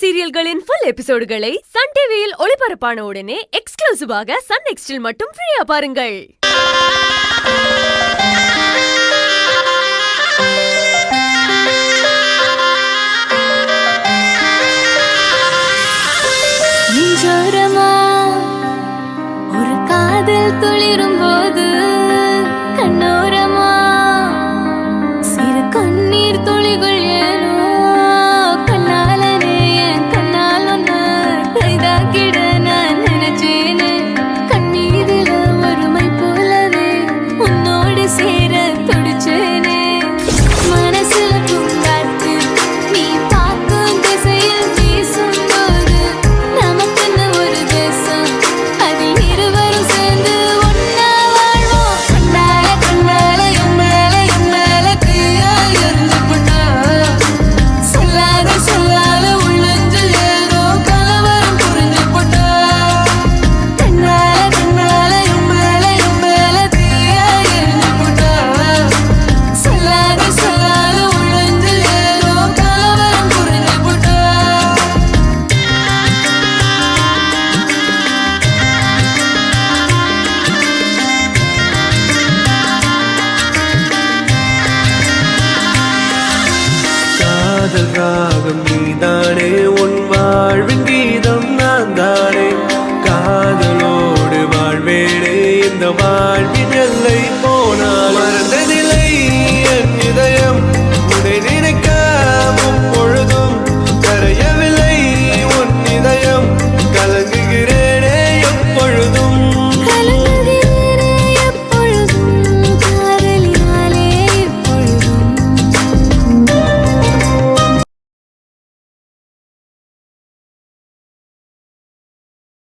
சீரியல்களின் full எபிசோடுகளை Sun டிவியில் ஒளிபரப்பான உடனே எக்ஸ்க்ளூசிவாக சன் நெக்ஸ்டில் மட்டும் ஃப்ரீயா பாருங்கள். ஒரு காதல் துளிரும் போது கண்ணோரமா சிறு கண்ணீர் துளிகள் ஏனோ கண்ணாலனே என் கண்ணால் ஒன்று கைதாக்கிட நான் நினைச்சேனே கண்ணீரில ஒருமை போலவே உன்னோடு சேர துடிச்சேனே மனசுல பூங்காற்று நீ பார்க்கும் திசையில் வீசும் போது நமக்குன்னு ஒரு தேசம் அதில் இருவரும் சேர்ந்து ஒன்னா வாழ்வோம். கண்ணால கண்ணால என் மேல தீயா எரிஞ்சு போட்டா சொல்லாத சொல்லாத உள்ளஞ்சில் ஏதோ கலவரம் புரிஞ்சு போட்டா கண்ணால கண்ணால என் மேல தீயா எரிஞ்சு போட்டா சொல்லாத சொல்லாத உள்ளஞ்சில் ஏதோ கலவரம் புரிஞ்சு போட்டா. காதல் ராகம் நீதானே, உன் வாழ்வின் கீதம் நான் தானே.